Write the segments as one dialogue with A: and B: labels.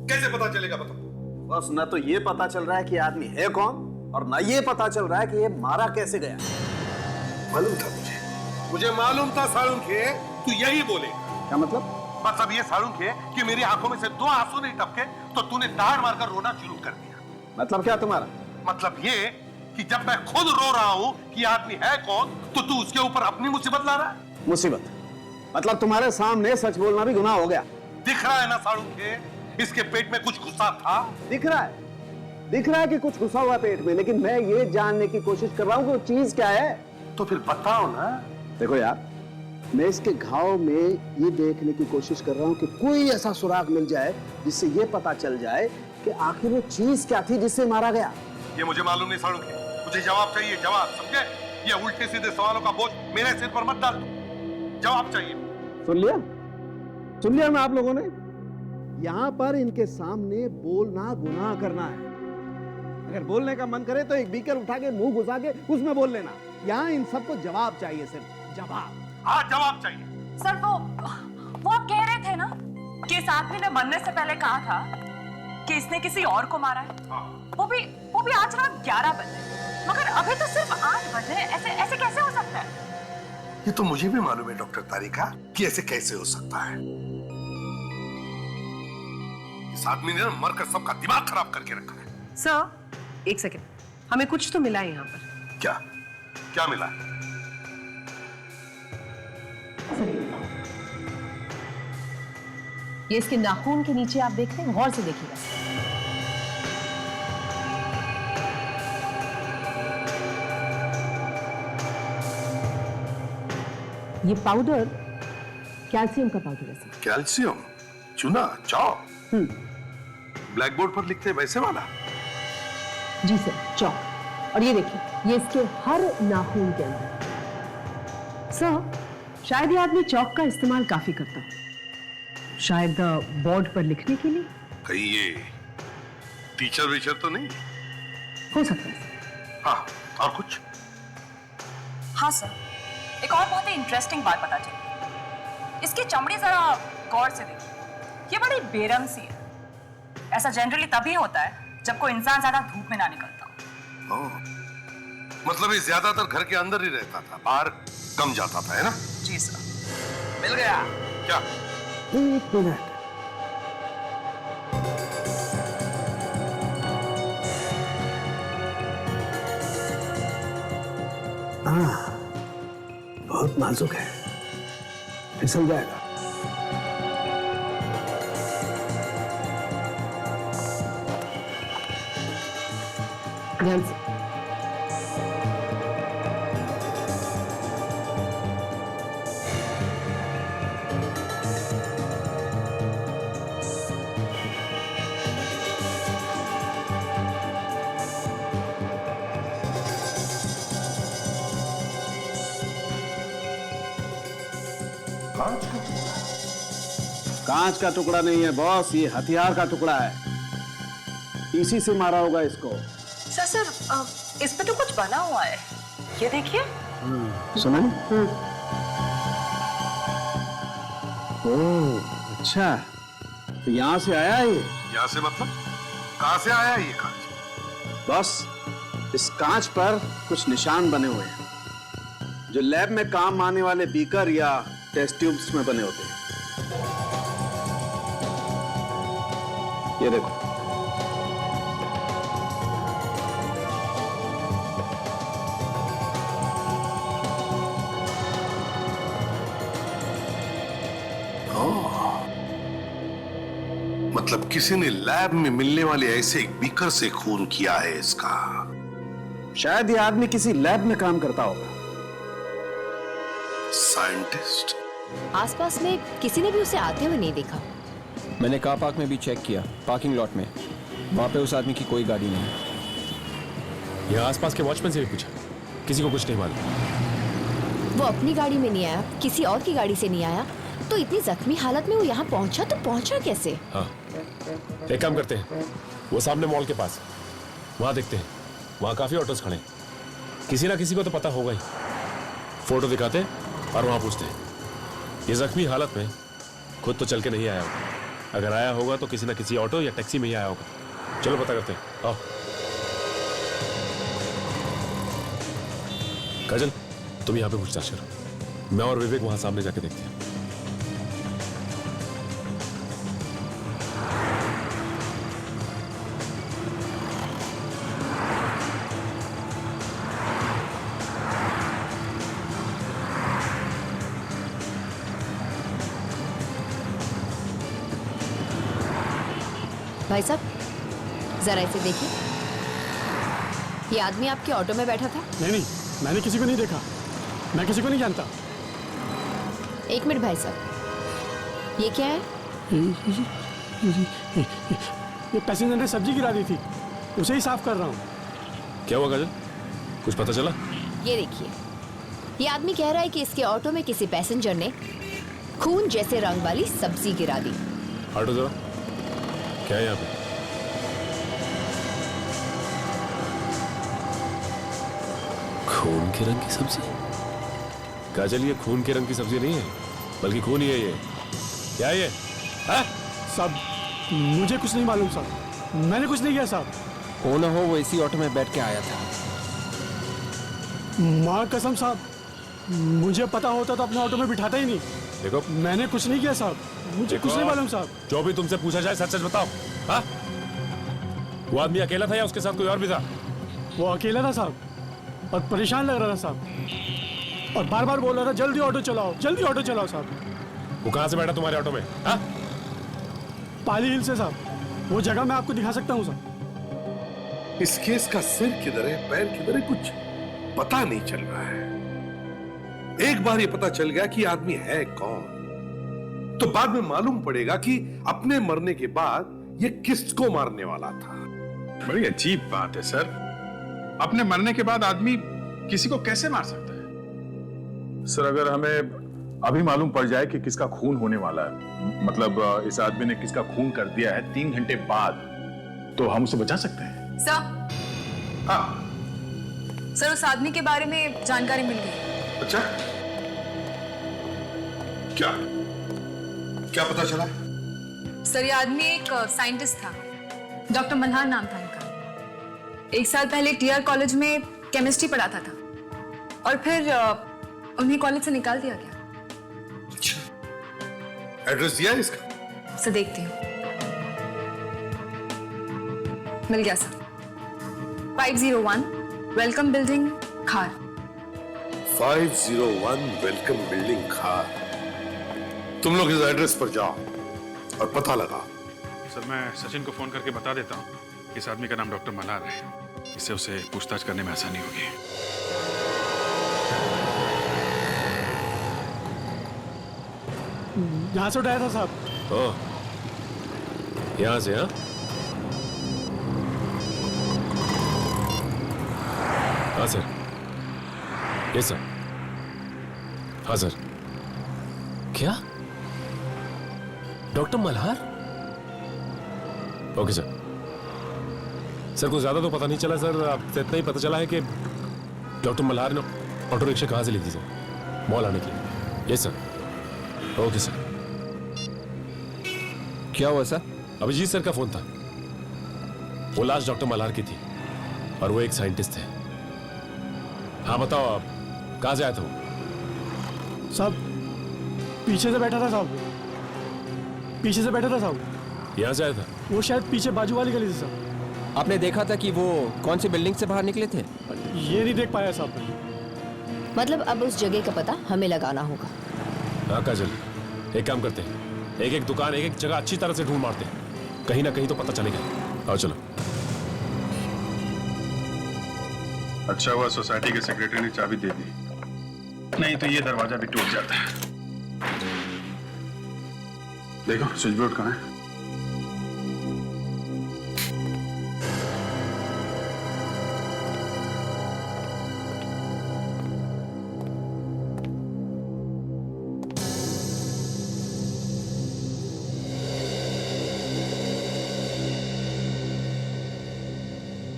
A: कैसे पता चलेगा बताओ?
B: बस न तो ये पता चल रहा है कि आदमी है कौन, और न ये पता चल रहा है कि ये मारा कैसे गया।
A: मालूम था मुझे मालूम था साळुंखे, तू यही बोलेगा।
B: क्या मतलब?
A: मतलब ये साळुंखे कि मेरी आंखों में से 2 आंसू नहीं टपके तो तूने दाढ़ मारकर रोना शुरू कर दिया।
B: मतलब क्या तुम्हारा?
A: मतलब ये कि जब मैं खुद रो रहा हूं कि आदमी है कौन, तो तू उसके ऊपर अपनी मुसीबत ला रहा है।
B: मुसीबत? मतलब तुम्हारे सामने सच बोलना भी गुनाह हो गया।
A: दिख रहा है ना साळुंखे, इसके पेट में कुछ गुस्सा था।
B: दिख रहा है कि कुछ घुसा हुआ पेट में, लेकिन मैं ये जानने की कोशिश कर रहा हूं कि वो चीज क्या है।
A: तो फिर बताओ ना।
B: देखो यार, मैं इसके घाव में ये देखने की कोशिश कर रहा हूं कि कोई ऐसा सुराग मिल जाए जिससे ये पता चल जाए कि आखिर वो चीज क्या थी जिससे मारा गया।
A: ये मुझे मालूम नहीं साळुंखे, मुझे जवाब चाहिए, जवाब, समझे? ये उल्टे सीधे सवालों का बोझ मेरे सिर पर मत डाल, जवाब चाहिए।
B: सुन लिया ना आप लोगों ने? यहां पर इनके सामने बोलना गुनाह करना है। अगर बोलने का मन करे तो एक बीकर उठा के मुंह घुसा के उसमें बोल लेना। यहां इन सबको जवाब चाहिए, सिर्फ जवाब।
A: हाँ, जवाब चाहिए।
C: सर वो आप कह रहे थे ना कि इस आदमी ने मरने से पहले कहा था कि इसने किसी और को मारा है।
A: हाँ।
C: वो भी आज रात 11 बजे, मगर अभी तो सिर्फ 8 बजे। ऐसे कैसे हो सकता है?
A: ये तो मुझे भी मालूम है डॉक्टर तारिका कि ऐसे कैसे हो सकता है। इस आदमी ने मरकर सबका दिमाग खराब करके रखा है।
D: सर, एक सेकेंड, हमें कुछ तो मिला है यहाँ पर।
A: क्या मिला?
D: ये इसके नाखून के नीचे आप देख रहे हैं, गौर से देखिएगा। ये पाउडर कैल्शियम का पाउडर है सर।
A: कैल्शियम? चूना? चौक? ब्लैक बोर्ड पर लिखते हैं वैसे वाला?
D: जी सर, चौक। और ये देखिए, ये इसके हर नाखून के अंदर। सर, शायद ये आदमी चौक का इस्तेमाल काफी करता है, शायद बोर्ड पर लिखने के लिए।
A: कहीं ये टीचर वीचर तो नहीं?
D: हो सकता है।
A: हाँ, और कुछ?
C: हाँ सर, एक और बहुत ही इंटरेस्टिंग बात पता चली। इसकी चमड़ी जरा गौर से देखिए, ये बड़ी बेरंग सी है। ऐसा जनरली तभी होता है जब कोई इंसान ज्यादा धूप में ना निकलता हो।
A: मतलब ये ज्यादातर घर के अंदर ही रहता था, बाहर कम जाता था, है ना?
C: जी सर। मिल गया
A: क्या?
B: एक मिनट। बहुत नाजुक है, फिसल जाएगा।
D: ध्यान से।
B: कांच का टुकड़ा नहीं है बॉस, ये हथियार का टुकड़ा है। इसी से मारा होगा इसको।
C: सर, इस पे तो कुछ बना हुआ है, ये देखिए।
B: सुना? ओह अच्छा, तो यहां से आया है ये?
A: यहाँ से मतलब? कहाँ से आया ये कांच?
B: बॉस, इस कांच पर कुछ निशान बने हुए हैं जो लैब में काम आने वाले बीकर या टेस्ट ट्यूब्स में बने होते हैं। ये देखो।
A: मतलब किसी ने लैब में मिलने वाले ऐसे एक बीकर से खून किया है इसका।
B: शायद ये आदमी किसी लैब में काम करता होगा।
A: साइंटिस्ट?
E: आसपास में किसी ने भी उसे आते हुए नहीं देखा।
F: मैंने कार पार्क में भी चेक किया, पार्किंग लॉट में, वहां पे उस आदमी की कोई गाड़ी नहीं है।
G: यहाँ आसपास के वॉचमैन से भी पूछा, किसी को कुछ नहीं मालूम।
E: वो अपनी गाड़ी में नहीं आया, किसी और की गाड़ी से नहीं आया, तो इतनी जख्मी हालत में वो यहाँ पहुंचा तो पहुंचा कैसे?
G: हाँ, एक काम करते हैं, वो सामने मॉल के पास, वहां देखते हैं, वहां काफी ऑटोज खड़े हैं, किसी ना किसी को तो पता होगा ही। फोटो दिखाते और वहां पूछते हैं। ये जख्मी हालत में खुद तो चल के नहीं आया होगा, अगर आया होगा तो किसी ना किसी ऑटो या टैक्सी में ही आया होगा। चलो पता करते हैं, आओ। काजल, तुम यहाँ पे पूछताछ करो, मैं और विवेक वहां सामने जाके देखते हैं।
E: भाई साहब, जरा इसे देखिए। ये आदमी आपके ऑटो में बैठा था?
H: नहीं, मैंने किसी को नहीं देखा, मैं किसी को नहीं जानता।
E: एक मिनट भाई साहब, ये क्या है?
H: ये पैसेंजर ने सब्जी गिरा दी थी, उसे ही साफ कर रहा हूँ।
G: क्या हुआ काजल, कुछ पता चला?
E: ये देखिए, ये आदमी कह रहा है कि इसके ऑटो में किसी पैसेंजर ने खून जैसे रंग वाली सब्जी गिरा दी।
G: हटो जरा, क्या है यहाँ पे? खून के रंग की सब्जी? काजल, ये खून के रंग की सब्जी नहीं है, बल्कि खून ही है ये। क्या है ये? हाँ?
H: साहब, मुझे कुछ नहीं मालूम साहब, मैंने कुछ नहीं किया साहब।
F: हो ना हो वो इसी ऑटो में बैठ के आया था।
H: माँ कसम साहब, मुझे पता होता तो अपने ऑटो में बिठाता ही नहीं।
G: देखो,
H: मैंने कुछ नहीं किया साहब, मुझे कुछ नहीं मालूम साहब।
G: जो भी तुमसे पूछा जाए सच सच बताओ। हाँ? वो आदमी अकेला था या उसके साथ कोई और भी था?
H: वो अकेला था साहब, और परेशान लग रहा था साहब, और बार बार बोल रहा था जल्दी ऑटो चलाओ, जल्दी ऑटो चलाओ साहब।
G: वो कहाँ से बैठा तुम्हारे ऑटो में? हाँ?
H: पाली हिल से साहब, वो जगह मैं आपको दिखा सकता हूँ साहब।
A: इस केस का सिर किधर है, पैर किधर है, कुछ पता नहीं चल रहा है। एक बार ये पता चल गया कि आदमी है कौन, तो बाद में मालूम पड़ेगा कि अपने मरने के बाद ये किसको मारने वाला था।
I: बड़ी अजीब बात है सर, अपने मरने के बाद आदमी किसी को कैसे मार सकता है? सर, अगर हमें अभी मालूम पड़ जाए कि किसका खून होने वाला है, मतलब इस आदमी ने किसका खून कर दिया है 3 घंटे बाद, तो हम उसे बचा सकते हैं।
C: सर,
A: हाँ,
C: सर उस आदमी के बारे में जानकारी मिल गई।
A: अच्छा, क्या क्या पता चला?
C: सर, ये आदमी एक साइंटिस्ट था, डॉक्टर मल्हार नाम था इनका। 1 साल पहले टीआर कॉलेज में केमिस्ट्री पढ़ाता था, और फिर उन्हें कॉलेज से निकाल दिया गया।
A: अच्छा, एड्रेस दिया है इसका?
C: सर देखती हूँ। मिल गया सर, 501 वेलकम बिल्डिंग, खार।
A: 501 वेलकम बिल्डिंग, खार। तुम लोग इस एड्रेस पर जाओ और पता लगाओ।
I: सर, मैं सचिन को फोन करके बता देता हूँ, इस आदमी का नाम डॉक्टर मल्हार है, इससे उसे पूछताछ करने में आसानी होगी।
H: यहाँ से उठाया था साहब।
G: ओह, यहाँ से? हाँ, हाँ सर, यस सर। हाँ सर। क्या? Doctor Malhar? Okay sir. Sir, कुछ ज्यादा तो पता नहीं चला सर, आपसे इतना ही पता चला है कि डॉक्टर मल्हार ने ऑटो रिक्शा कहाँ से ली थी सर, मॉल आने के लिए। Yes sir. Okay sir.
F: क्या हुआ सर?
G: अभिजीत सर का फोन था, वो लाश डॉक्टर मल्हार की थी, और वो एक साइंटिस्ट थे। हाँ बताओ, आप कहाँ से आए थे? वो
H: साहब पीछे से बैठा था साहब, पीछे से बैठा था साहब।
G: यहाँ से आया था?
H: वो शायद पीछे बाजू वाली गली से साहब।
F: आपने देखा था कि वो कौन सी बिल्डिंग से बाहर निकले थे?
H: ये नहीं देख पाया साहब मैंने।
E: मतलब अब उस जगह का पता हमें लगाना होगा।
G: हाँ काजल, एक काम करते हैं, एक एक दुकान, एक एक जगह अच्छी तरह से ढूंढ मारते हैं, कहीं ना कहीं तो पता चलेगा। आओ चलो।
I: अच्छा हुआ सोसाइटी के सेक्रेटरी ने चाबी दे दी, नहीं तो ये दरवाजा भी टूट जाता है। देखो स्विच बोर्ड कहाँ है?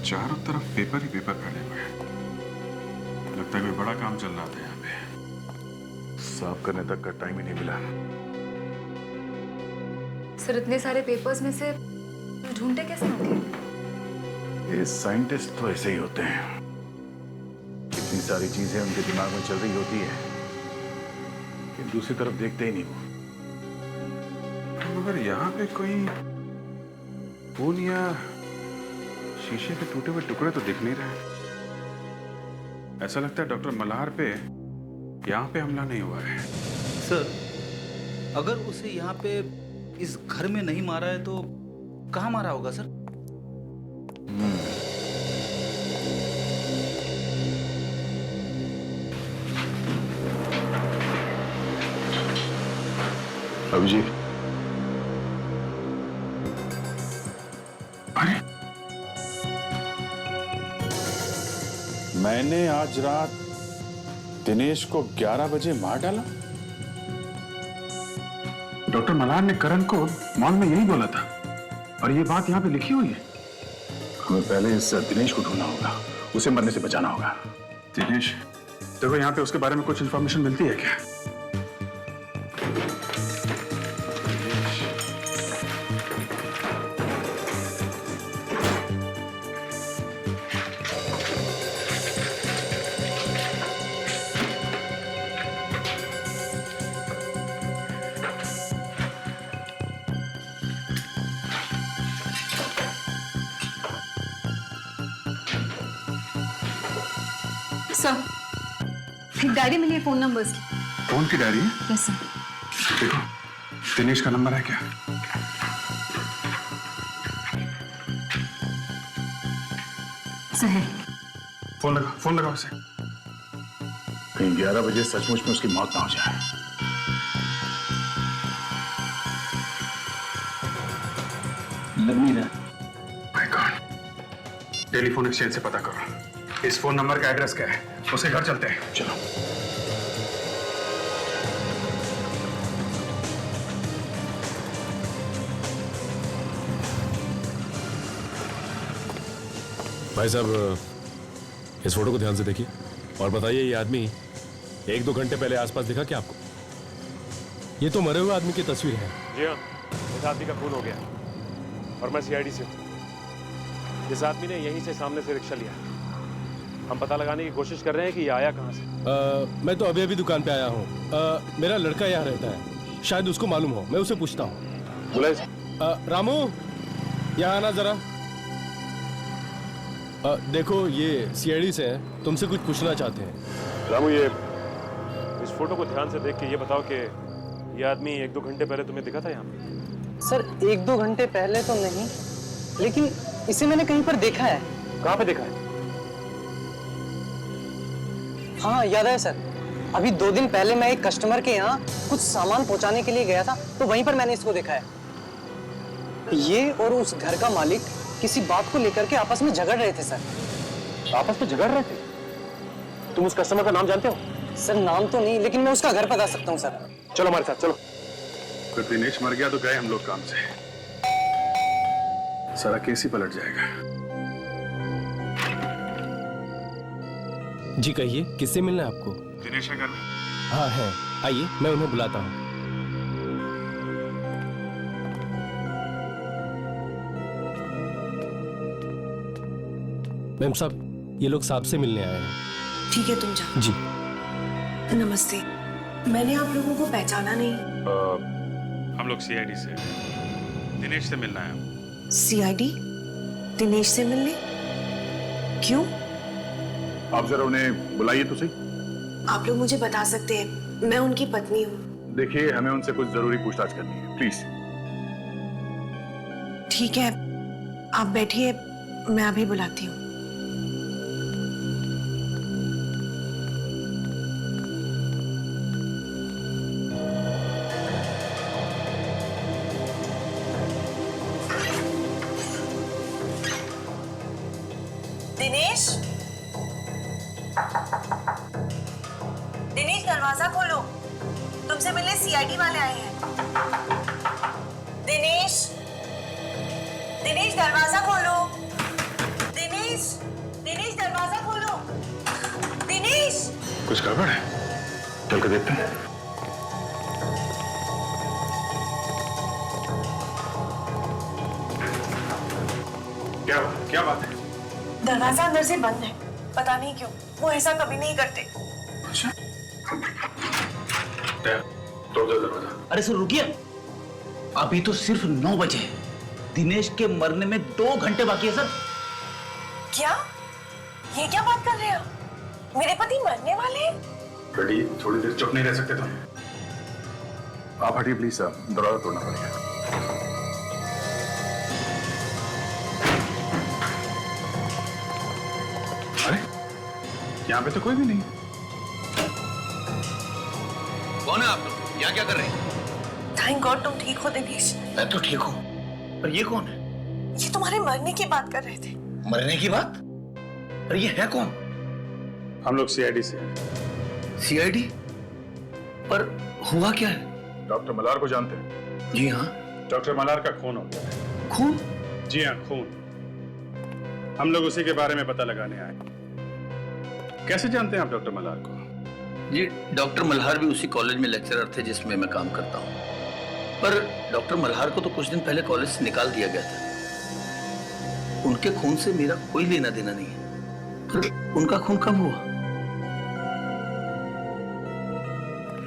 I: चारों तरफ पेपर ही पेपर फैले हुए हैं, लगता है कोई बड़ा काम चल रहा था यहाँ पे।
A: साफ करने तक का टाइम ही नहीं मिला।
J: फिर इतने सारे पेपर्स में से ढूंढते कैसे होंगे?
I: ये साइंटिस्ट तो ऐसे ही होते हैं, इतनी सारी चीजें उनके दिमाग में चल रही होती है कि दूसरी तरफ देखते ही नहीं वो। मगर यहाँ पे कोई खून या शीशे के टूटे हुए टुकड़े तो दिख नहीं रहे। ऐसा लगता है डॉक्टर मल्हार पे यहाँ पे हमला नहीं हुआ है।
K: सर, अगर उसे यहाँ पे इस घर में नहीं मारा है तो कहाँ मारा होगा सर?
I: अभिजीत, अरे मैंने आज रात दिनेश को 11 बजे मार डाला। डॉक्टर मल्हार ने करण को मॉल में यही बोला था और ये बात यहाँ पे लिखी हुई है। हमें पहले इस दिनेश को ढूंढना होगा, उसे मरने से बचाना होगा। दिनेश, देखो यहाँ पे उसके बारे में कुछ इंफॉर्मेशन मिलती है क्या?
J: सर, एक डायरी मिली है फोन नंबर्स की।
I: कौन की डायरी है?
J: Yes sir.
I: देखो, दिनेश का नंबर है क्या?
J: सर है।
I: फोन लगा उसे। कहीं 11 बजे सचमुच में उसकी मौत ना हो जाए।
K: लग नहीं रहा।
I: माय गॉड, टेलीफोन एक्सचेंज से पता करो इस फोन नंबर का एड्रेस क्या है। उसके घर चलते हैं, चलो।
G: भाई साहब, इस फोटो को ध्यान से देखिए और बताइए, ये आदमी 1-2 घंटे पहले आसपास दिखा क्या आपको? ये तो मरे हुए आदमी की तस्वीर है।
L: जी हाँ, इस आदमी का खून हो गया और मैं सीआईडी से हूँ। इस आदमी ने यहीं से सामने से रिक्शा लिया। हम पता लगाने की कोशिश कर रहे हैं कि ये आया कहाँ से।
G: मैं तो अभी दुकान पे आया हूँ। मेरा लड़का यहाँ रहता है, शायद उसको मालूम हो, मैं उसे पूछता हूँ। रामू, यहाँ आना जरा। देखो, ये सीआईडी से हैं, तुमसे कुछ पूछना चाहते हैं।
L: रामू, ये इस फोटो को ध्यान से देख के ये बताओ कि ये आदमी 1-2 घंटे पहले तुम्हें दिखा था यहाँ पे?
M: सर, 1-2 घंटे पहले तो नहीं, लेकिन इसे मैंने कहीं पर देखा है।
L: कहाँ पे देखा है?
M: हाँ, याद है सर। अभी 2 दिन पहले मैं एक कस्टमर के यहाँ कुछ सामान पहुंचाने के लिए गया था, तो वहीं पर मैंने इसको देखा है। ये और उस घर का मालिक किसी बात को लेकर के आपस में झगड़ रहे थे सर।
L: आपस में झगड़ रहे थे? तुम उस कस्टमर का नाम जानते हो?
M: सर, नाम तो नहीं, लेकिन मैं उसका घर बता सकता हूँ सर।
L: चलो हमारे साथ, चलो।
I: अगर दिनेश मर गया तो गए हम लोग काम से, सारा केस ही पलट जाएगा।
F: जी कहिए, किससे मिलना है आपको?
I: दिनेश है घर में?
F: हाँ है, आइए मैं उन्हें बुलाता हूँ। मैम साहब, ये लोग साहब से मिलने आए हैं।
D: ठीक है, तुम जाओ।
F: जी
D: नमस्ते, मैंने आप लोगों को पहचाना नहीं।
I: हम लोग सीआईडी से, दिनेश से मिलना है।
D: सीआईडी? दिनेश से मिलने? क्यों?
I: आप जरा उन्हें बुलाइए तो सही।
D: आप लोग मुझे बता सकते हैं, मैं उनकी पत्नी हूँ।
I: देखिए, हमें उनसे कुछ जरूरी पूछताछ करनी है, प्लीज।
D: ठीक है, आप बैठिए, मैं अभी बुलाती हूँ।
C: दिनेश, दिनेश दरवाजा खोलो, तुमसे मिलने सीआईडी वाले आए हैं। दिनेश, दिनेश दरवाजा खोलो। दिनेश, दिनेश दरवाजा खोलो। दिनेश,
I: कुछ गड़बड़ है, चल के देखते हैं। क्या बात है?
C: दरवाजा अंदर से बंद है, पता नहीं क्यों। वो ऐसा कभी नहीं करते।
I: अच्छा, तोड़ दो दरवाजा।
K: अरे सर रुकिए, अभी तो सिर्फ 9 बजे हैं। दिनेश के मरने में 2 घंटे बाकी है सर।
C: क्या? ये क्या बात कर रहे हो? मेरे पति मरने वाले हैं?
I: बेटी थोड़ी देर चुप नहीं रह सकते तुम? आप हटिए प्लीज सर, दरवाजा तोड़ना पड़ेगा। अरे यहाँ पे तो कोई भी नहीं।
K: कौन है आप लोग? यहाँ क्या कर रहे हैं?
C: थैंक गॉड तुम ठीक हो दिनेश।
K: मैं तो ठीक हूँ, पर ये कौन है?
C: ये तुम्हारे मरने की बात कर रहे थे।
K: मरने की बात? पर ये है कौन?
I: हम लोग सीआईडी से हैं।
K: सीआईडी? पर हुआ क्या है?
I: डॉक्टर मल्हार को जानते हैं?
K: जी हाँ।
I: डॉक्टर मल्हार का खून हो गया।
K: खून?
I: जी हाँ, खून। हम लोग उसी के बारे में पता लगाने आए। कैसे जानते हैं आप डॉक्टर मल्हार को?
K: जी, डॉक्टर मल्हार भी उसी कॉलेज में लेक्चरर थे जिसमें मैं काम करता हूँ। पर डॉक्टर मल्हार को तो कुछ दिन पहले कॉलेज से निकाल दिया गया था। उनके खून से मेरा कोई लेना देना नहीं है। पर उनका खून कब हुआ?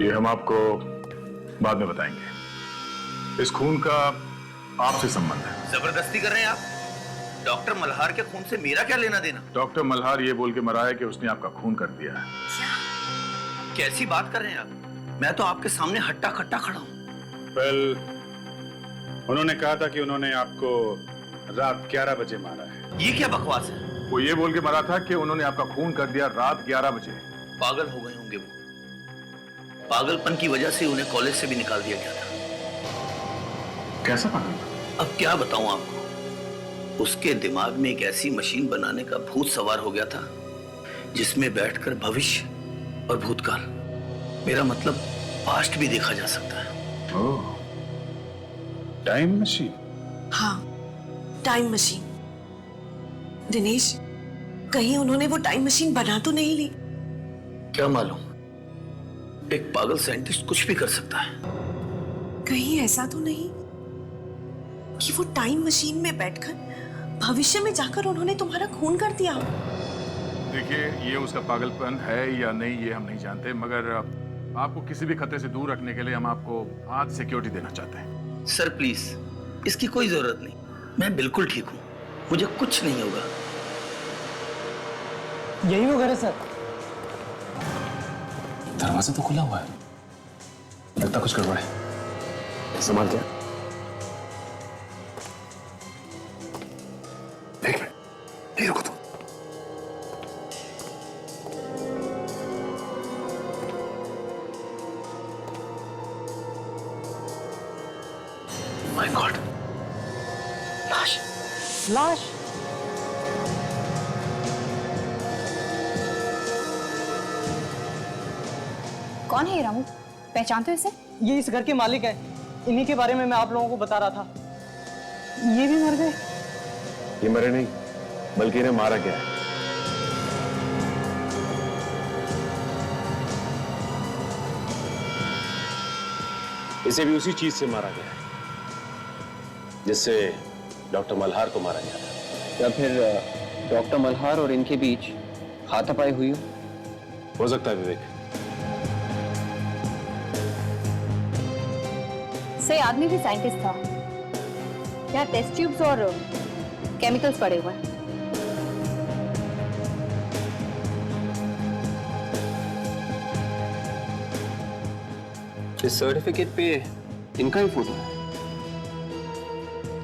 I: ये हम आपको बाद में बताएंगे। इस खून का आपसे संबंध है।
K: जबरदस्ती कर रहे हैं आप? डॉक्टर मल्हार के खून से मेरा क्या लेना देना?
I: डॉक्टर मल्हार ये बोल के मरा है कि उसने आपका खून कर दिया है।
K: कैसी बात कर रहे हैं आप? मैं तो आपके सामने हट्टा खट्टा खड़ा हूँ।
I: वेल, उन्होंने कहा था कि उन्होंने आपको रात 11 बजे मारा है।
K: ये क्या बकवास है?
I: वो ये बोल के मरा था कि उन्होंने आपका खून कर दिया रात 11 बजे।
K: पागल हो गए होंगे वो। पागलपन की वजह से उन्हें कॉलेज से भी निकाल दिया गया था।
I: कैसा पागल?
K: अब क्या बताऊं आपको? उसके दिमाग में एक ऐसी मशीन बनाने का भूत सवार हो गया था जिसमें बैठकर भविष्य और भूतकाल, मेरा मतलब पास्ट भी देखा जा सकता है।
I: ओह, टाइम मशीन?
C: हाँ, टाइम मशीन। दिनेश, कहीं उन्होंने वो टाइम मशीन बना तो नहीं ली?
K: क्या मालूम, एक पागल साइंटिस्ट कुछ भी कर सकता है।
C: कहीं ऐसा तो नहीं कि वो टाइम मशीन में बैठकर भविष्य में जाकर उन्होंने तुम्हारा खून कर दिया?
I: देखिए, ये उसका पागलपन है या नहीं ये हम नहीं जानते, मगर आपको किसी भी खतरे से दूर रखने के लिए हम आपको आज सिक्योरिटी देना चाहते हैं।
K: सर प्लीज, इसकी कोई जरूरत नहीं। मैं बिल्कुल ठीक हूँ, मुझे कुछ नहीं होगा।
M: यही वो घर है सर।
G: दरवाजा तो खुला हुआ है, लगता कुछ गड़बड़ है। संभाल के।
A: एक मिनट, ये रुको तुम।
K: माय गॉड, लाश।
M: लाश?
E: कौन है ये रामू? पहचानते हो इसे?
M: ये इस घर के मालिक हैं। इन्हीं के बारे में मैं आप लोगों को बता रहा था। ये भी मर गए?
L: ये मरे नहीं, बल्कि इन्हें मारा गया है। इसे भी उसी चीज से मारा गया है जिससे डॉक्टर मल्हार को मारा गया था।
F: या फिर डॉक्टर मल्हार और इनके बीच हाथापाई हुई
L: हो सकता है विवेक।
E: से आदमी भी साइंटिस्ट था। यहाँ टेस्ट ट्यूब्स और केमिकल्स पड़े हुए हैं।
F: इस सर्टिफिकेट पे इनका ही फोटो है।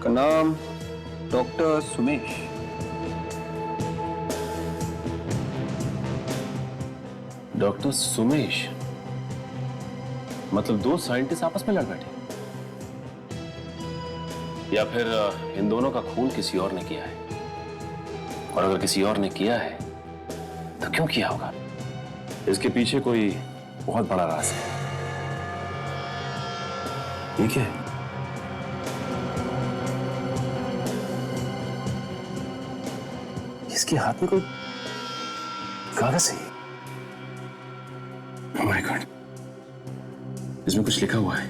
F: का नाम डॉक्टर सुमेश।
L: डॉक्टर सुमेश? मतलब 2 साइंटिस्ट आपस में लड़ बैठे? या फिर इन दोनों का खून किसी और ने किया है? और अगर किसी और ने किया है तो क्यों किया होगा? इसके पीछे कोई बहुत बड़ा राज है। ये क्या है? इसके हाथ में कोई कागज है। Oh my God, इसमें कुछ लिखा हुआ है,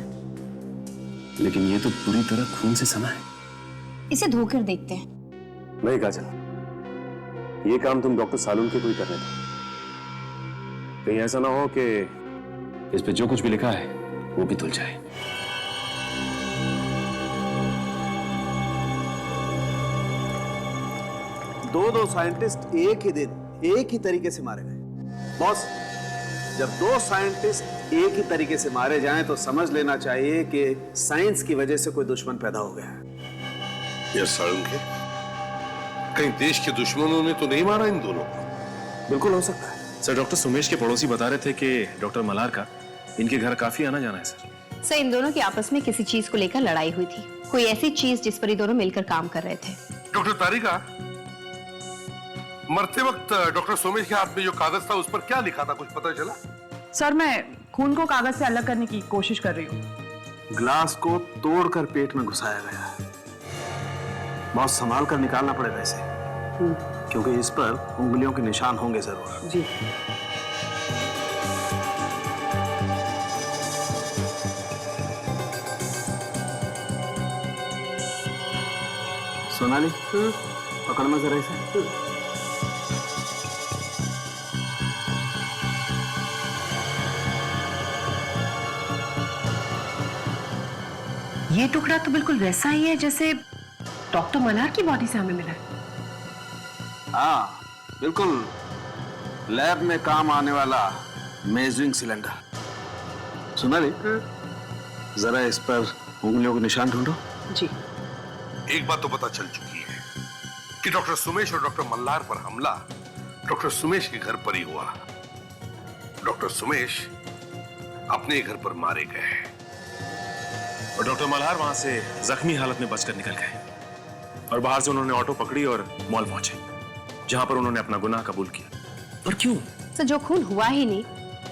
L: लेकिन ये तो पूरी तरह खून से सना है।
E: इसे धोकर देखते हैं।
L: नहीं काजल, ये काम तुम डॉक्टर सालून के कोई करने दो। कहीं ऐसा ना हो कि इस पे जो कुछ भी लिखा है वो भी धुल जाए।
B: दो साइंटिस्ट एक ही दिन एक ही तरीके से मारे गए। बॉस, जब दो साइंटिस्ट एक ही तरीके से मारे जाएं तो समझ लेना चाहिए कि साइंस की वजह से कोई दुश्मन पैदा हो गया है।
A: यस साळुंखे, कहीं देश के दुश्मनों ने तो नहीं मारा इन दोनों को?
B: बिल्कुल हो सकता है
L: सर। डॉक्टर सुमेश के पड़ोसी बता रहे थे कि डॉक्टर मल्हार का इनके घर काफी आना जाना है सर।
E: सर, इन दोनों की आपस में किसी चीज को लेकर लड़ाई हुई थी, कोई ऐसी चीज जिस पर ये दोनों मिलकर काम कर रहे थे।
A: डॉक्टर तारिका, मरते वक्त डॉक्टर सोमेश के हाथ में जो कागज था उस पर क्या लिखा था, कुछ पता चला?
C: सर, मैं खून को कागज से अलग करने की कोशिश कर रही हूँ।
B: ग्लास को तोड़कर पेट में घुसाया गया है। बहुत संभाल कर निकालना पड़ेगा इसे, क्योंकि इस पर उंगलियों के निशान होंगे जरूर।
C: जी।
B: सोनाली, पकड़ना जरा इसे।
D: ये टुकड़ा तो बिल्कुल वैसा ही है जैसे डॉक्टर मल्हार की बॉडी से हमें मिला है।
B: हाँ, बिल्कुल लैब में काम आने वाला मेजरिंग सिलेंडर। सोनाली, जरा इस पर उंगलियों के निशान ढूंढो।
D: जी।
A: एक बात तो पता चल चुकी है कि डॉक्टर सुमेश और डॉक्टर मल्हार पर हमला डॉक्टर सुमेश के घर पर ही हुआ। डॉक्टर सुमेश अपने घर पर मारे गए
L: और डॉक्टर मल्हार वहां से जख्मी हालत में बचकर निकल गए और बाहर से उन्होंने ऑटो पकड़ी और मॉल पहुंचे, जहां पर उन्होंने अपना गुनाह कबूल किया। और क्यों?
E: सर, जो खून हुआ ही नहीं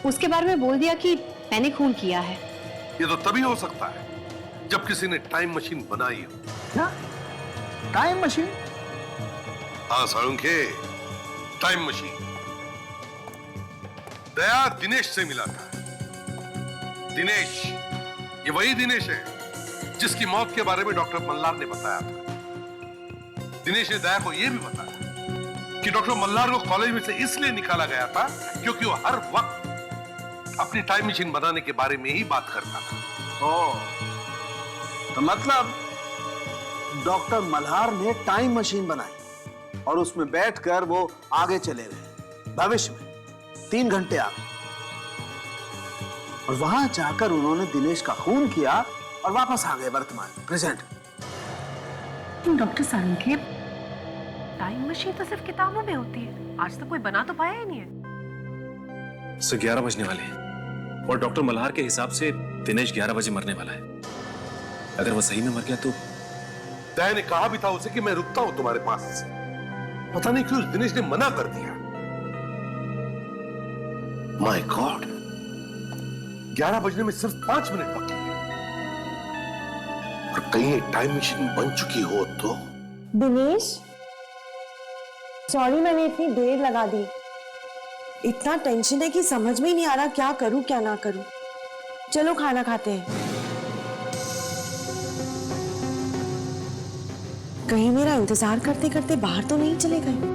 E: उसके बारे में बोल दिया कि मैंने खून किया है।
A: ये तो तभी हो सकता है जब किसी ने टाइम मशीन बनाई हो।
B: क्या टाइम मशीन?
A: हाँ साळुंखे, टाइम मशीन। दया दिनेश से मिला था। दिनेश, ये वही दिनेश है जिसकी मौत के बारे में डॉक्टर मल्हार ने बताया था। दिनेश ने दया को यह भी बताया कि डॉक्टर मल्हार को कॉलेज में से इसलिए निकाला गया था क्योंकि वो हर वक्त अपनी टाइम मशीन बनाने के बारे में ही बात करता था।
B: तो मतलब डॉक्टर मल्हार ने टाइम मशीन बनाई और उसमें बैठकर वो आगे चले गए भविष्य में 3 घंटे आगे, और वहां जाकर उन्होंने दिनेश का खून किया और वापस आ गए वर्तमान present.
D: Doctor Salunkhe, time machine तो सिर्फ किताबों में होती है, आज तक कोई बना तो पाया ही नहीं है।
L: सो 11 बजने वाले हैं और डॉक्टर मल्हार के हिसाब से दिनेश 11 बजे मरने वाला है। अगर वो सही में मर गया तो?
A: दया ने कहा भी था उसे कि मैं रुकता हूं तुम्हारे पास। पता नहीं क्यों दिनेश ने मना कर दिया। माय गॉड, 11 बजने में सिर्फ 5 मिनट बाकी है और कहीं एक टाइम मशीन बन चुकी हो तो?
N: दिनेश, सॉरी मैंने इतनी देर लगा दी। इतना टेंशन है कि समझ में ही नहीं आ रहा क्या करूं क्या ना करूं। चलो खाना खाते हैं। कहीं मेरा इंतजार करते करते बाहर तो नहीं चले गए?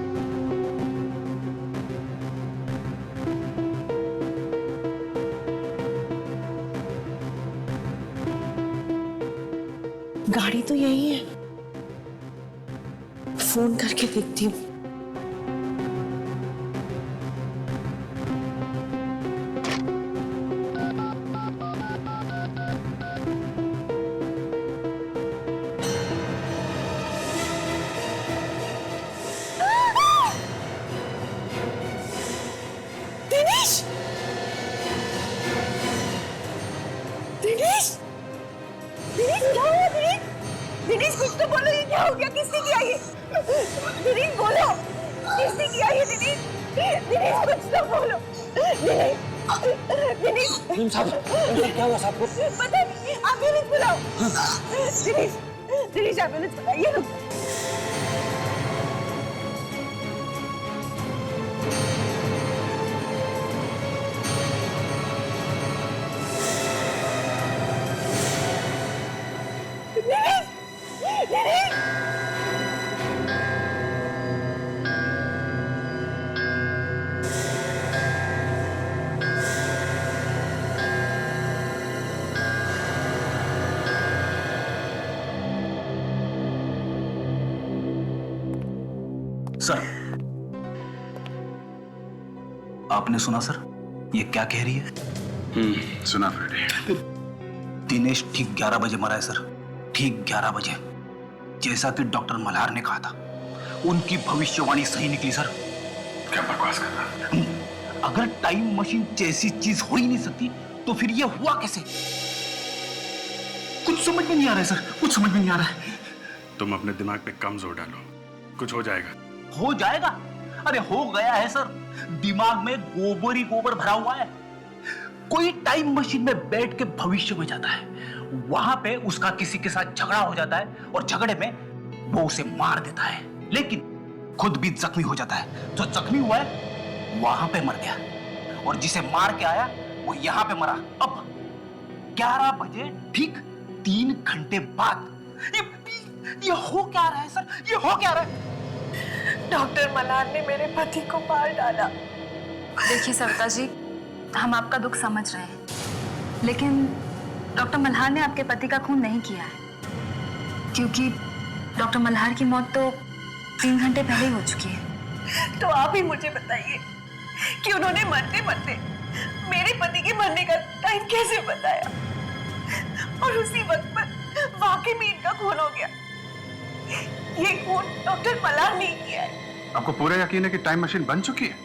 N: गाड़ी तो यही है, फोन करके देखती हूँ। दिनेश! दिनेश! दिनेश, क्या हुआ दिनेश? दिनेश, कुछ तो बोलो, ये क्या हो गया? किसने किया ये? दिनेश बोलो, किसने किया ये? दिनेश, दिनेश कुछ तो बोलो। दिनेश, दिनेश
M: क्या हुआ साहब को?
N: पता नहीं, एम्बुलेंस बुलाओ। दिनेश, दिनेश एम्बुलेंस बुलाइए। रुक। दिनेश, दिनेश,
O: सर, आपने सुना सर ये क्या कह रही है?
I: सुना फ्रेडी।
O: दिनेश ठीक 11 बजे मरा है सर, ठीक 11 बजे, जैसा कि डॉक्टर मल्हार ने कहा था। उनकी भविष्यवाणी सही निकली सर।
I: क्या बकवास कर रहा है?
O: अगर टाइम मशीन जैसी चीज हो ही नहीं सकती तो फिर ये हुआ कैसे? कुछ समझ में नहीं आ रहा है सर, कुछ समझ में नहीं आ रहा है।
I: तुम अपने दिमाग पे कम जोर डालो, कुछ हो जाएगा।
O: हो जाएगा? अरे हो गया है सर, दिमाग में गोबर ही गोबर भरा हुआ है। कोई टाइम मशीन में बैठ के भविष्य में जाता है, वहां पे उसका किसी के साथ झगड़ा हो जाता है और झगड़े में वो उसे मार देता है, लेकिन खुद भी जख्मी हो जाता है। जो जख्मी हुआ है वहां पे मर गया, और जिसे मार के आया वो यहां पे मरा। अब 11 बजे ठीक 3 घंटे बाद ये हो क्या रहा है सर? ये हो क्या रहा है?
N: डॉक्टर मल्हार ने मेरे पति को मार डाला।
C: देखिए सविता जी, हम आपका दुख समझ रहे हैं, लेकिन डॉक्टर मल्हार ने आपके पति का खून नहीं किया है, क्योंकि डॉक्टर मल्हार की मौत तो 3 घंटे पहले ही हो चुकी है।
N: तो आप ही मुझे बताइए कि उन्होंने मरते मरते मेरे पति के मरने का टाइम कैसे बताया, और उसी वक्त पर वाकई में इनका खून हो गया। ये खून डॉक्टर मल्हार ने किया है।
I: आपको पूरा यकीन है कि टाइम मशीन बन चुकी है?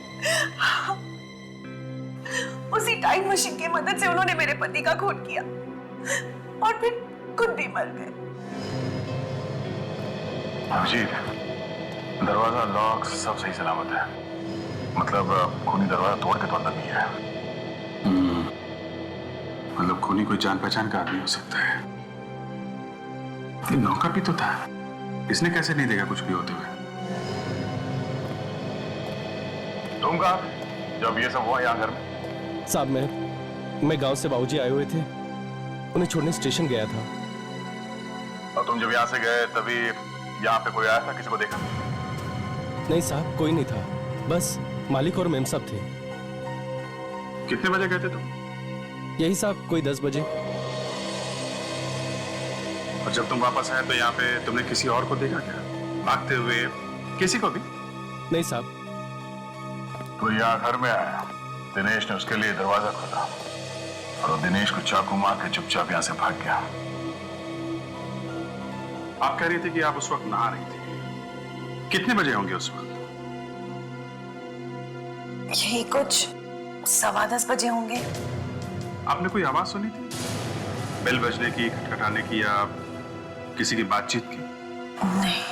N: उसी टाइम मशीन की मदद से उन्होंने मेरे पति का खून किया और फिर खुद भी मर गए।
I: अभिजीत, दरवाजा लॉक सब सही सलामत है, मतलब खूनी दरवाजा तोड़ के तो अंदर नहीं है। मतलब खूनी कोई जान पहचान का आदमी हो सकता है। ये नौका भी तो था, इसने कैसे नहीं देखा कुछ भी होते हुए? तुम कहा जब ये सब हुआ यहाँ घर में?
F: साहब, मैं गांव से बाबूजी आए हुए थे, उन्हें छोड़ने स्टेशन गया था।
I: और तुम जब यहाँ से गए तभी यहाँ पे कोई आया था? किसी को देखा?
F: नहीं साहब, कोई नहीं था, बस मालिक और मेम साहब थे।
I: कितने बजे गए थे तुम?
F: यही साहब, कोई 10 बजे।
I: और जब तुम वापस आए तो यहाँ पे तुमने किसी और को देखा क्या, भागते हुए? किसी को भी?
F: नहीं साहब।
I: तो यहाँ घर में आया, दिनेश ने उसके लिए दरवाजा खोला और दिनेश को चाकू मार के चुपचाप यहाँ से भाग गया। आप कह रही थी कि आप उस वक्त नहा रही थी, कितने बजे होंगे उस वक्त?
N: यही कुछ 10:15 बजे होंगे।
I: आपने कोई आवाज सुनी थी, बेल बजने की, खटखटाने की, या किसी की बातचीत की?
N: नहीं।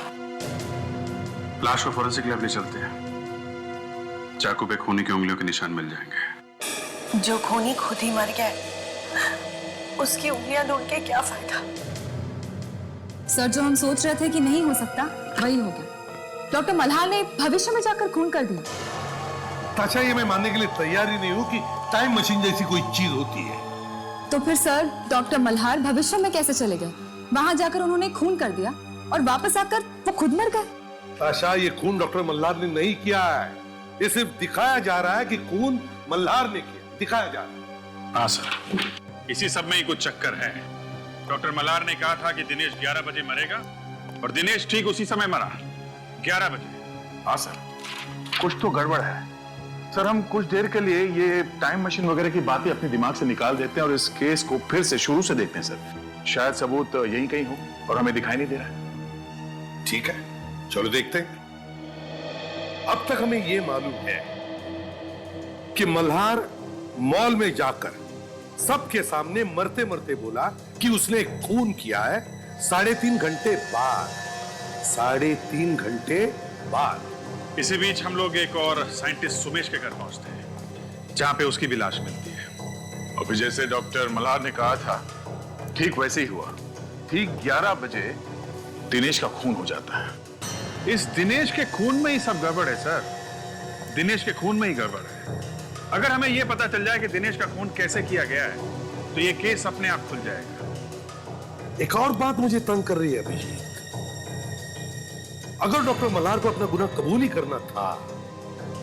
I: लाश को फोरेंसिक लैब ले चलते हैं, चाकू पे खूनी की उंगलियों के निशान मिल जाएंगे।
N: जो खूनी खुद ही मर गया, उसकी उंगलियां ढूंढ के क्या फायदा?
J: सर, जो हम सोच रहे थे कि नहीं हो सकता वही हो गया। डॉक्टर मल्हार ने भविष्य में जाकर खून कर दिया।
A: ताशा, ये मैं मानने के लिए तैयार ही नहीं हूं कि टाइम मशीन जैसी कोई चीज होती है।
J: तो फिर सर, डॉक्टर मल्हार भविष्य में कैसे चले गए? वहां जाकर उन्होंने खून कर दिया और वापस आकर वो खुद मर गए।
A: ताशा, ये खून डॉक्टर मल्हार ने नहीं किया है, ये सिर्फ दिखाया जा रहा है कि खून मल्हार ने किया, दिखाया जा रहा है।
I: हाँ सर, इसी सब में ही कुछ चक्कर है। डॉक्टर मल्हार ने कहा था कि दिनेश 11 बजे मरेगा, और दिनेश ठीक उसी समय मरा, 11 बजे। हाँ सर, कुछ तो गड़बड़ है सर। हम कुछ देर के लिए ये टाइम मशीन वगैरह की बातें अपने दिमाग से निकाल देते हैं और इस केस को फिर से शुरू से देखते हैं सर। शायद सबूत यहीं कहीं हो और हमें दिखाई नहीं दे रहा है।
A: ठीक है, चलो देखते हैं। अब तक हमें यह मालूम है कि मल्हार मॉल में जाकर सबके सामने मरते मरते बोला कि उसने खून किया है 3.5 घंटे बाद। 3.5 घंटे बाद।
I: इसी बीच हम लोग एक और साइंटिस्ट सुमेश के घर पहुंचते हैं, जहां पे उसकी भी लाश मिलती है। और फिर जैसे डॉक्टर मल्हार ने कहा था, ठीक वैसे ही हुआ। ठीक 11 बजे दिनेश का खून हो जाता है। इस दिनेश के खून में ही सब गड़बड़ है सर, दिनेश के खून में ही गड़बड़ है। अगर हमें यह पता चल जाए कि दिनेश का खून कैसे किया गया है तो ये केस अपने आप खुल जाएगा।
A: एक और बात मुझे तंग कर रही है अभिजीत, अगर डॉक्टर मल्हार को अपना गुनाह कबूल ही करना था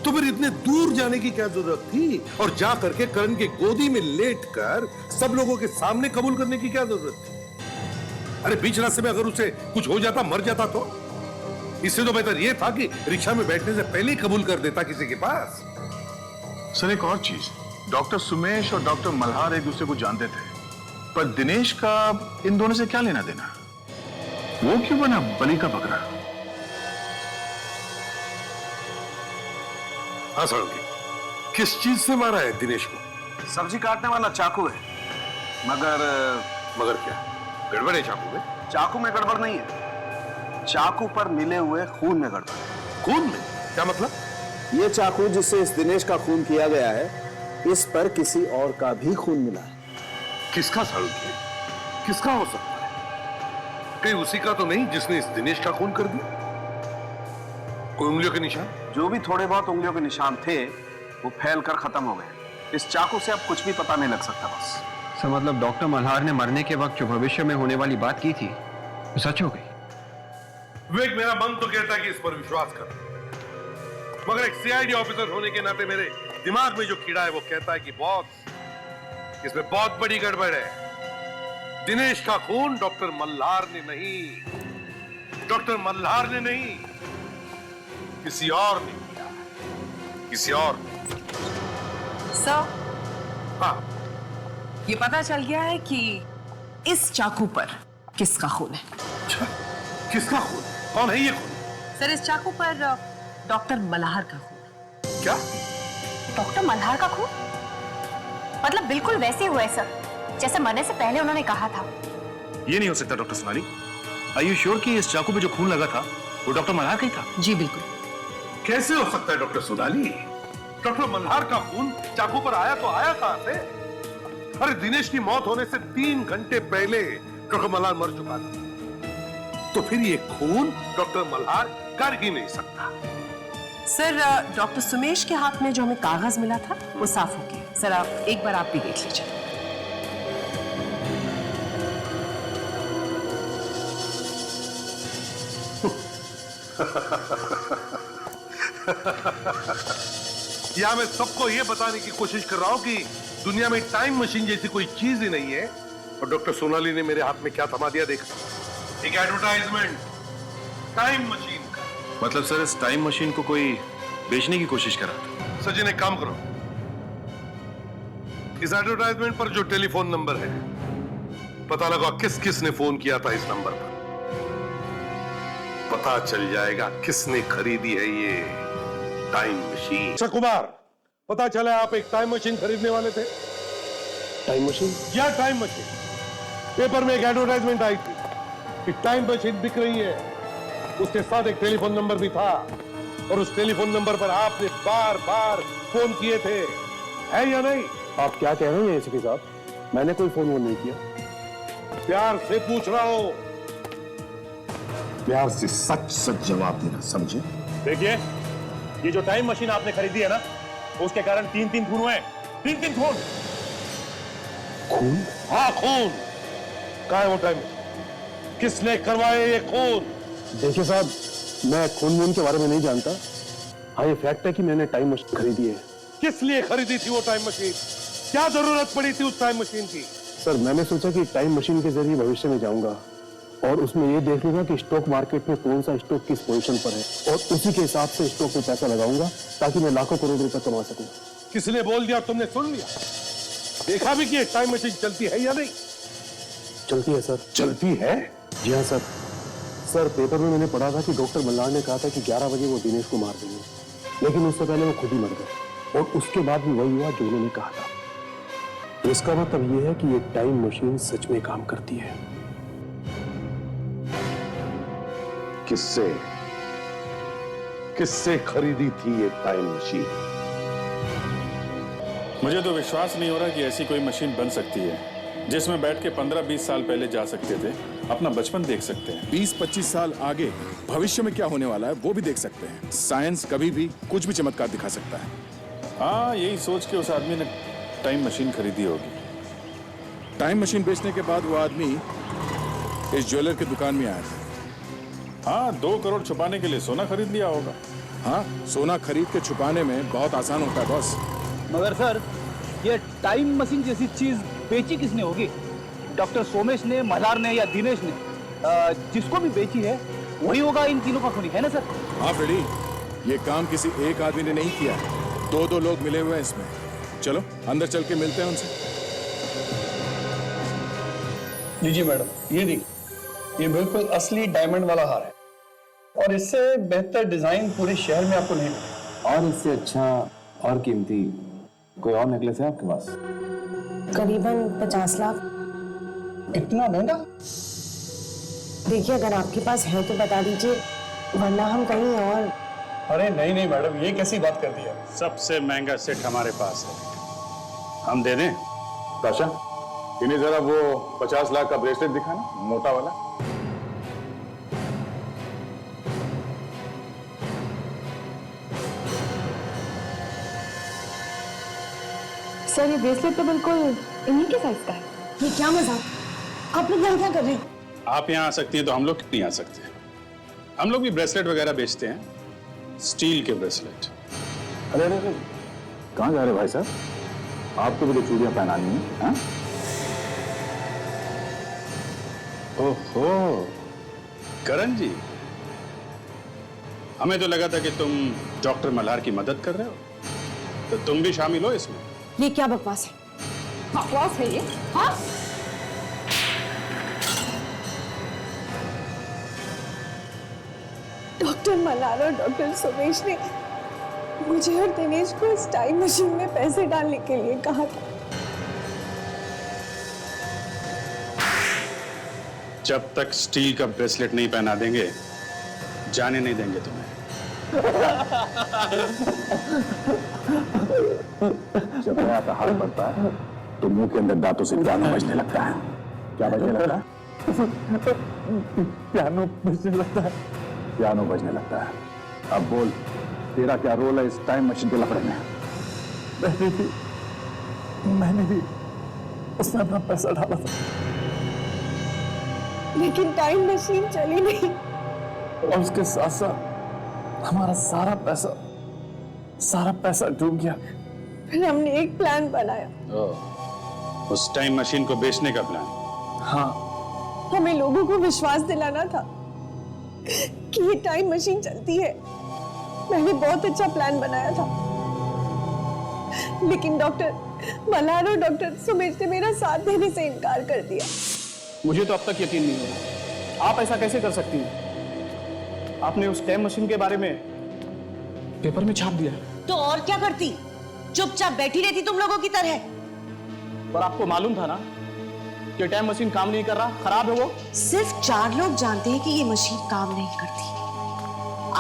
A: तो फिर इतने दूर जाने की क्या जरूरत थी, और जा करके करण के गोदी में लेटकर सब लोगों के सामने कबूल करने की क्या जरूरत थी? अरे बीच रास्ते में अगर उसे कुछ हो जाता, मर जाता इससे तो बेहतर यह था कि रिक्शा में बैठने से पहले ही कबूल कर देता किसी के पास।
I: सर एक और चीज, डॉक्टर सुमेश और डॉक्टर मल्हार एक दूसरे को जानते थे, पर दिनेश का इन दोनों से क्या लेना देना? वो क्यों बना बलि का बकरा?
A: हाँ साड़ू, किस चीज से मारा है दिनेश को?
B: सब्जी काटने वाला चाकू है,
A: मगर क्या गड़बड़ है चाकू में?
B: चाकू में गड़बड़ नहीं है, चाकू पर मिले हुए खून में गड़बड़ है।
A: खून में? क्या मतलब?
B: ये चाकू जिससे इस दिनेश का खून किया गया है, इस पर किसी और का भी खून मिला है।
A: किसका साड़ू? किसका हो सकता है? कहीं उसी का तो नहीं जिसने इस दिनेश का खून कर दिया? कोई उंगलियों के निशान?
B: जो भी थोड़े बहुत उंगलियों के निशान थे वो फैल कर खत्म हो गए। इस चाकू से अब कुछ भी पता नहीं लग सकता बस।
F: सर मतलब डॉक्टर मल्हार ने मरने के वक्त जो भविष्य में होने वाली बात की थी वो सच हो गई?
A: विवेक, मेरा मन तो कहता है कि इस पर विश्वास कर, मगर एक सीआईडी ऑफिसर होने के नाते मेरे दिमाग में जो कीड़ा है वो कहता है कि बॉस, इसमें बहुत बड़ी गड़बड़ है। दिनेश का खून डॉक्टर मल्हार ने नहीं, डॉक्टर मल्हार ने नहीं, किसी और ने किया, किसी और ने।
C: सर,
A: हाँ,
C: ये पता चल गया है कि इस चाकू पर किसका खून है।
A: किसका खून? कौन है ये खून?
C: सर, इस चाकू पर डॉक्टर मल्हार का खून।
A: क्या?
E: डॉक्टर मल्हार का खून? मतलब बिल्कुल वैसे हुआ है सर, जैसे मरने से पहले उन्होंने कहा था।
L: ये नहीं हो सकता doctor Sonali. Are you sure कि इस चाकू पे जो खून लगा था वो डॉक्टर मल्हार का ही था?
C: जी बिल्कुल।
A: कैसे हो सकता है डॉक्टर सोनाली? डॉक्टर मल्हार का खून चाकू पर आया तो आया कहां से? अरे दिनेश की मौत होने से 3 घंटे पहले डॉक्टर मल्हार मर चुका था, तो फिर ये खून डॉक्टर मल्हार कर ही नहीं सकता।
C: सर, डॉक्टर सुमेश के हाथ में जो हमें कागज मिला था वो साफ हो गया। सर, आप एक बार आप भी देख लीजिए।
A: या मैं सबको यह बताने की कोशिश कर रहा हूं कि दुनिया में टाइम मशीन जैसी कोई चीज ही नहीं है। और डॉक्टर सोनाली ने मेरे हाथ में क्या थमा दिया देखा? एक एडवर्टाइजमेंट टाइम मशीन का।
L: मतलब सर इस टाइम मशीन को कोई बेचने की कोशिश कर रहा था?
A: सचिन, एक काम करो, इस एडवर्टाइजमेंट पर जो टेलीफोन नंबर है पता लगा किस किस ने फोन किया था इस नंबर पर। पता चल जाएगा किसने खरीदी है ये टाइम मशीन। अच्छा कुमार, पता चला आप एक टाइम मशीन खरीदने वाले थे।
L: Time machine?
A: क्या टाइम मशीन? पेपर में एक एडवर्टाइजमेंट आई थी कि टाइम मशीन बिक रही है। उसके साथ एक टेलीफोन नंबर भी था और उस टेलीफोन नंबर पर आपने बार बार फोन किए थे, है या नहीं?
L: आप क्या कह रहे हैं एसीपी साहब? मैंने कोई फोन नहीं किया।
A: प्यार से पूछ रहा हूं,
L: प्यार से सच सच जवाब देना, समझे?
G: देखिए, ये जो टाइम मशीन आपने खरीदी है ना, उसके कारण 3-3 खून हुए। 3-3 खून।
L: खून?
A: हाँ खून। कहाँ है वो टाइम मशीन? किसने करवाए ये खून?
L: देखिए साहब, मैं खून वून के बारे में नहीं जानता। हाँ ये फैक्ट है कि मैंने टाइम मशीन खरीदी है।
A: किस लिए खरीदी थी वो टाइम मशीन? क्या जरूरत पड़ी थी उस टाइम मशीन की?
L: सर मैंने सोचा कि टाइम मशीन के जरिए भविष्य में जाऊंगा और उसमें ये देख लूंगा कि स्टॉक मार्केट में कौन सा स्टॉक किस पोजीशन पर है और उसी के हिसाब से स्टॉक में पैसा लगाऊंगा ताकि मैं लाखों करोड़ रुपए कमा सकूं।
A: किसने बोल दिया तुमने सुन लिया? देखा भी कि ये टाइम मशीन चलती है या नहीं?
L: चलती है सर।
A: चलती है?
L: जी हाँ सर। सर पेपर में मैंने पढ़ा था कि डॉक्टर मल्हार ने कहा था कि 11 बजे वो दिनेश को मार देंगे, लेकिन उससे पहले वो खुद ही मर गए और उसके बाद भी वही हुआ जो उन्होंने कहा था। तो इसका मतलब ये है कि ये टाइम मशीन सच में काम करती है।
A: किससे किससे खरीदी थी ये टाइम मशीन?
P: मुझे तो विश्वास नहीं हो रहा कि ऐसी कोई मशीन बन सकती है जिसमें बैठ के 15-20 साल पहले जा सकते थे, अपना बचपन देख सकते हैं।
Q: 20-25 साल आगे भविष्य में क्या होने वाला है वो भी देख सकते हैं। साइंस कभी भी कुछ भी चमत्कार दिखा सकता है।
P: हाँ, यही सोच के उस आदमी ने टाइम मशीन खरीदी होगी।
Q: टाइम मशीन बेचने के बाद वो आदमी इस ज्वेलर की दुकान में आया था।
P: हाँ, 2 करोड़ छुपाने के लिए सोना खरीद लिया होगा।
Q: हाँ, सोना खरीद के छुपाने में बहुत आसान होता है बॉस।
H: मगर सर, ये टाइम मशीन जैसी चीज बेची किसने होगी? डॉक्टर सोमेश ने, मल्हार ने या दिनेश ने? जिसको भी बेची है
O: वही होगा इन तीनों का खूनी, है ना सर?
Q: हाँ फ्रेडी, ये काम किसी एक आदमी ने नहीं किया है, दो लोग मिले हुए हैं इसमें। चलो अंदर चल के मिलते हैं उनसे।
R: लीजिए मैडम, ये देखिए, ये बिल्कुल असली डायमंड वाला हार है और इससे बेहतर डिजाइन पूरे शहर में आपको नहीं मिलेगा।
L: और इससे अच्छा और कीमती कोई और नेकलेस है आपके पास?
S: करीबन 50 लाख।
R: इतना महंगा?
S: देखिए, अगर आपके पास है तो बता दीजिए, वरना हम कहीं और।
R: अरे नहीं नहीं मैडम, ये कैसी बात कर दी है?
P: सबसे महंगा सेट हमारे पास है, हम दे दें। ताशा, इन्हें जरा वो 50 लाख का ब्रेसलेट दिखाना, मोटा वाला।
S: सर, ये ब्रेसलेट तो बिल्कुल इन्हीं के साइज का है। ये क्या मजाक? आप लोग यहाँ क्या कर रहे हैं?
P: आप यहाँ आ सकती हैं तो हम लोग क्यों नहीं आ सकते? हम लोग भी ब्रेसलेट वगैरह बेचते हैं, स्टील के ब्रेसलेट।
Q: अरे अरे अरे, कहाँ जा रहे भाई साहब? आपको भी तो चूड़ियां पहनानी है, हाँ?
P: ओहो, करण जी, हमें तो लगा था कि तुम डॉक्टर मल्हार की मदद कर रहे हो, तो तुम भी शामिल हो इसमें।
S: ये क्या बकवास है?
D: बकवास है ये? हाँ?
N: डॉक्टर मल्हार और डॉक्टर सुमेश ने मुझे और दिनेश को इस टाइम मशीन में पैसे डालने के लिए कहा था।
P: जब तक स्टील का ब्रेसलेट नहीं पहना देंगे, जाने नहीं देंगे तुम्हें।
Q: जब नया का हाथ बढ़ता है तो मुंह के अंदर दांतों से पियानो बजने लगता है। क्या बजने लगता है? पियानो बजने लगता है। पियानो बजने लगता है। अब बोल, तेरा क्या रोल है इस टाइम मशीन के लफड़े में?
R: मैंने भी उसमें अपना पैसा डाला था,
N: लेकिन टाइम मशीन चली नहीं
R: और उसके साथ साथ हमारा सारा पैसा डूब गया।
N: फिर हमने एक प्लान बनाया।
P: उस टाइम मशीन को बेचने का प्लान?
R: हाँ,
N: हमें लोगों को विश्वास दिलाना था कि ये टाइम मशीन चलती है। मैंने बहुत अच्छा प्लान बनाया था, लेकिन डॉक्टर मल्हार और डॉक्टर सुमेश ने मेरा साथ देने से इनकार कर दिया।
R: मुझे तो अब तक यकीन नहीं हो रहा, आप ऐसा कैसे कर सकती हैं? आपने उस टाइम मशीन के बारे में पेपर में छाप दिया।
S: तो और क्या करती? चुपचाप बैठी रहती तुम लोगों की तरह।
R: पर आपको मालूम था ना कि टाइम मशीन काम नहीं कर रहा, खराब है वो।
S: सिर्फ 4 लोग जानते हैं कि ये मशीन काम नहीं करती।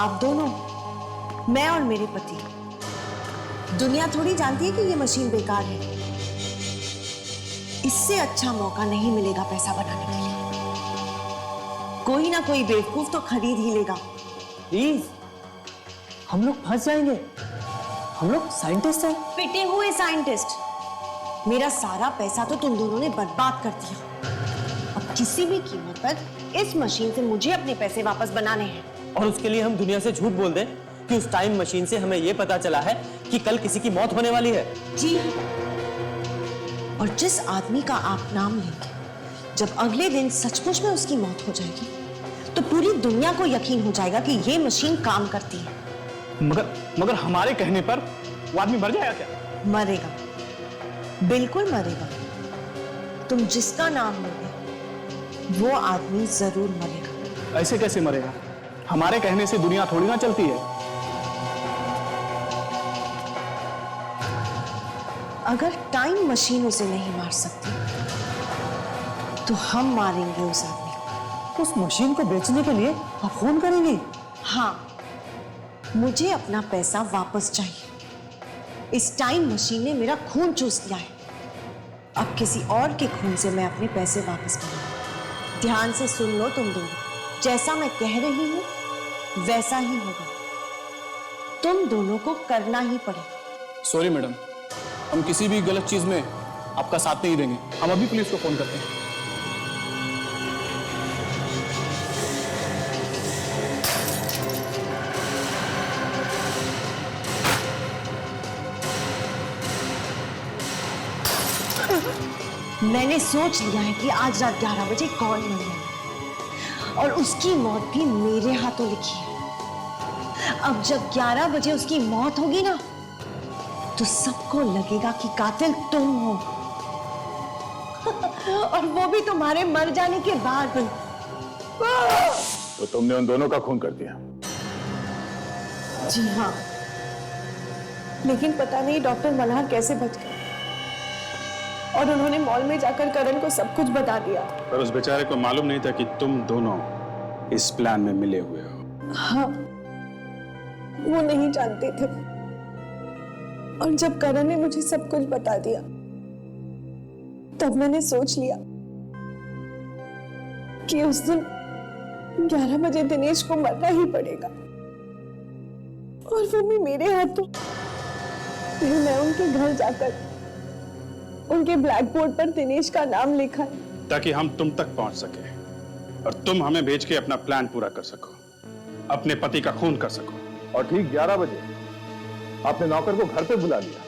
S: आप दोनों, मैं और मेरे पति। दुनिया थोड़ी जानती है कि ये मशीन बेकार है। इससे अच्छा मौका नहीं मिलेगा पैसा बनाने के लिए। कोई ना कोई बेवकूफ तो खरीद ही लेगा।
M: प्लीज, हम लोग फंस जाएंगे। हम लोग साइंटिस्ट हैं।
S: पिटे हुए साइंटिस्ट। मेरा सारा पैसा तो तुम दोनों ने बर्बाद कर दिया। अब किसी भी कीमत पर इस मशीन से मुझे अपने पैसे वापस बनाने हैं।
M: और उसके लिए हम दुनिया से झूठ बोल दें कि उस टाइम मशीन से हमें यह पता चला है कि कल किसी की मौत होने वाली है।
S: जी, और जिस आदमी का आप नाम लेंगे, जब अगले दिन सचमुच में उसकी मौत हो जाएगी, तो पूरी दुनिया को यकीन हो जाएगा कि ये मशीन काम करती है।
R: मगर हमारे कहने पर वो आदमी मर जाएगा क्या?
S: मरेगा, बिल्कुल मरेगा। तुम जिसका नाम लोगे वो आदमी जरूर मरेगा।
R: ऐसे कैसे मरेगा? हमारे कहने से दुनिया थोड़ी ना चलती है।
S: अगर टाइम मशीन उसे नहीं मार सकती, तो हम मारेंगे उस आदमी को।
M: उस मशीन को बेचने के लिए आप फोन करेंगे?
S: हाँ, मुझे अपना पैसा वापस चाहिए। इस टाइम मशीन ने मेरा खून चूस लिया है। अब किसी और के खून से मैं अपने पैसे वापस पाऊंगा। ध्यान से सुन लो तुम दोनों, जैसा मैं कह रही हूं वैसा ही होगा। तुम दोनों को करना ही पड़ेगा।
R: सॉरी मैडम, हम किसी भी गलत चीज में आपका साथ नहीं देंगे। हम अभी पुलिस को फोन करते हैं।
S: मैंने सोच लिया है कि आज रात 11 बजे कौन मरने वाला है। और उसकी मौत भी मेरे हाथों लिखी है। अब जब 11 बजे उसकी मौत होगी ना, तो सबको लगेगा कि कातिल तुम हो। और वो भी तुम्हारे मर जाने के बाद।
I: तो तुमने उन दोनों का खून कर दिया?
S: जी हाँ, लेकिन पता नहीं डॉक्टर मल्हार कैसे बच गए, और उन्होंने मॉल में जाकर करण को सब कुछ बता दिया।
P: पर उस बेचारे को मालूम नहीं था कि तुम दोनों इस प्लान में मिले हुए हो।
S: हाँ, वो नहीं जानते थे। और जब करण ने मुझे सब कुछ बता दिया, तब मैंने सोच लिया कि उस दिन 11 बजे दिनेश को मरना ही पड़ेगा, और वो भी मेरे हाथों। फिर मैं उनके घर जाकर उनके ब्लैक बोर्ड पर दिनेश का नाम लिखा,
P: ताकि हम तुम तक पहुंच सके और तुम हमें भेज के अपना प्लान पूरा कर सको, अपने पति का खून कर सको।
I: और ठीक 11 बजे आपने नौकर को घर पे बुला लिया,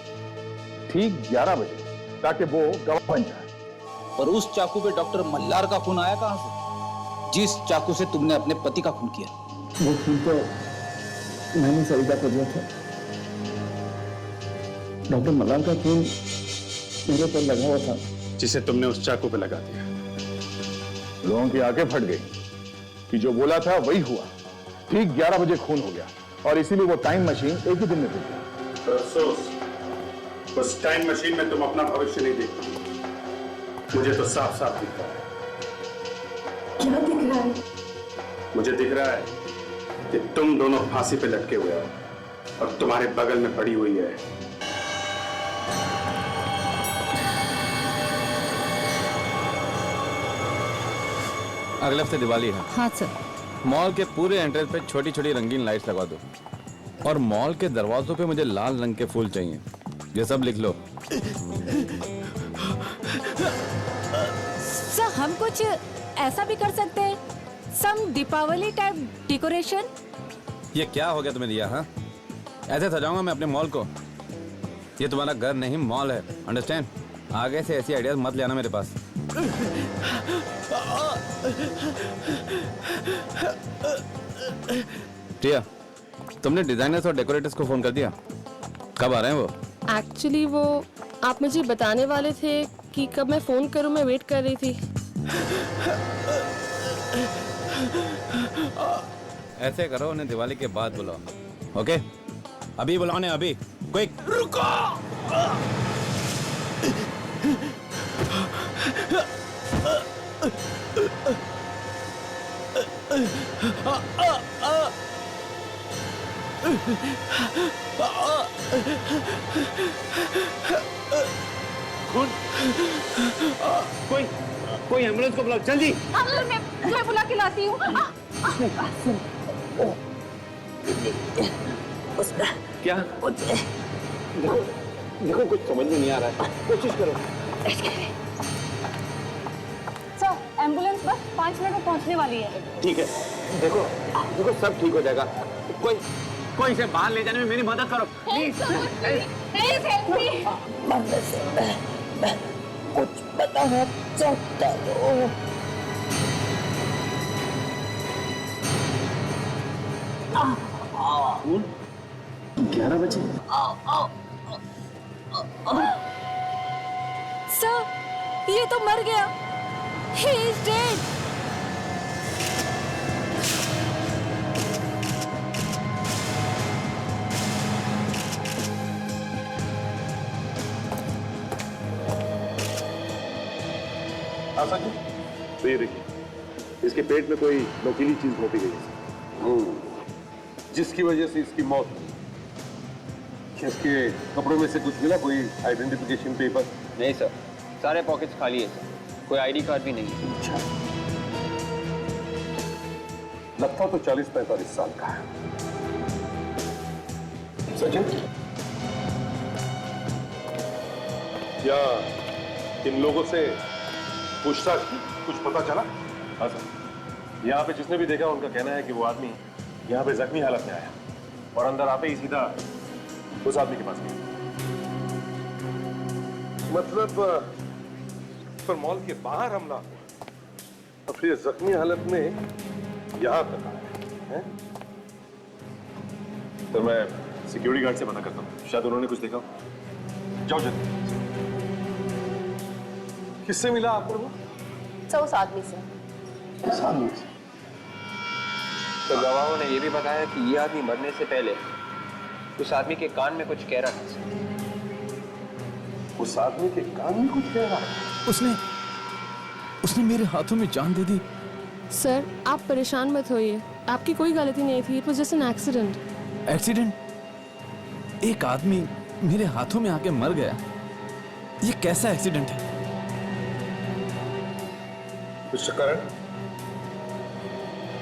I: ठीक 11 बजे, ताकि वो गवाह बन जाए।
O: पर उस चाकू पे डॉक्टर मल्हार का खून आया कहां से, जिस चाकू से तुमने अपने पति का खून किया?
B: वो खून तो मैंने सरिता को दिया था। डॉक्टर मल्हार का खून मेरे पर लगा हुआ था,
P: जिसे तुमने उस चाकू पे लगा दिया।
I: लोगों की आंखें फट गई कि जो बोला था वही हुआ। ठीक 11 बजे खून हो गया, और इसीलिए वो टाइम मशीन एक ही दिन में टूट गया।
P: अफसोस, उस टाइम मशीन में तुम अपना भविष्य नहीं देख पाओगे। मुझे तो साफ साफ दिख रहा है।
S: क्या दिख रहा है?
P: मुझे दिख रहा है कि तुम दोनों फांसी पे लटके हुए हो, और तुम्हारे बगल में पड़ी हुई है
F: अगले हफ्ते दिवाली है।
E: हाँ सर।
F: मॉल के पूरे एंट्रेंस पे छोटी छोटी रंगीन लाइट्स लगा दो, और मॉल के दरवाजों पे मुझे लाल रंग के फूल चाहिए। ये सब लिख लो।
E: सर हम कुछ ऐसा भी कर सकते हैं, सम दीपावली टाइप डेकोरेशन।
F: ये क्या हो गया तुम्हें दिया? हाँ, ऐसे सजाऊंगा मैं अपने मॉल को? ये तुम्हारा घर नहीं मॉल है, अंडरस्टैंड? आगे से ऐसी आइडियाज मत ले आना मेरे पास। प्रिया, तुमने डिजाइनर्स और डेकोरेटर्स को फोन कर दिया? कब आ रहे हैं वो?
T: एक्चुअली वो आप मुझे बताने वाले थे कि कब मैं फोन करूं, मैं वेट कर रही थी।
F: ऐसे करो, उन्हें दिवाली के बाद बुलाओ। ओके, अभी बुलाओ ने, अभी क्विक।
H: रुको।
B: कौन? कोई एम्बुलेंस को बुलाओ जल्दी।
T: मैं बुला के लाती हूँ।
B: क्या? देखो कुछ समझ में नहीं आ रहा है, कोशिश करो।
T: सर एम्बुलेंस बस 5 मिनट में पहुंचने वाली है।
B: ठीक है, देखो सब ठीक हो जाएगा। कोई इसे बाहर ले जाने में मेरी मदद करो प्लीज।
S: कुछ बताना चाहता हूँ।
B: 11 बजे।
E: सर ये तो मर गया। He is dead.
L: Asha ji, तो ये देखिए, इसके पेट में कोई नोकीली चीज घोटी गई है, जिसकी वजह से इसकी मौत हुई। इसके कपड़ों में से कुछ मिला? कोई आइडेंटिफिकेशन पेपर?
F: नहीं सर, सारे पॉकेट्स खाली है सर, कोई आईडी कार्ड भी नहीं है।
L: अच्छा, लगता तो 40-45 साल का है। सचिन, क्या इन लोगों से पूछताछ की? कुछ पता चला? हाँ सर, यहाँ पे जिसने भी देखा उनका कहना है कि वो आदमी यहाँ पे जख्मी हालत में आया और अंदर आते ही सीधा उस आदमी के पास गया। मतलब पर मॉल के बाहर हमला हुआ?
A: और फिर जख्मी हालत में यहां तक आए हैं।
G: सर मैं सिक्योरिटी गार्ड से पता करता हूँ, शायद उन्होंने कुछ देखा हो। जाओ जल्दी।
A: किससे मिला आपको वो?
T: सर उस आदमी से।
M: तो गवाहों ने यह भी बताया कि ये आदमी मरने से पहले उस आदमी के कान में कुछ कह रहा था।
A: उस आदमी के कान में कुछ कह रहा है?
F: उसने मेरे हाथों में जान दे दी।
T: सर आप परेशान मत होइए, आपकी कोई गलती नहीं थी। It was just an accident.
F: Accident? एक आदमी मेरे हाथों में आके मर गया, ये कैसा एक्सीडेंट है?
A: मिस्टर करण,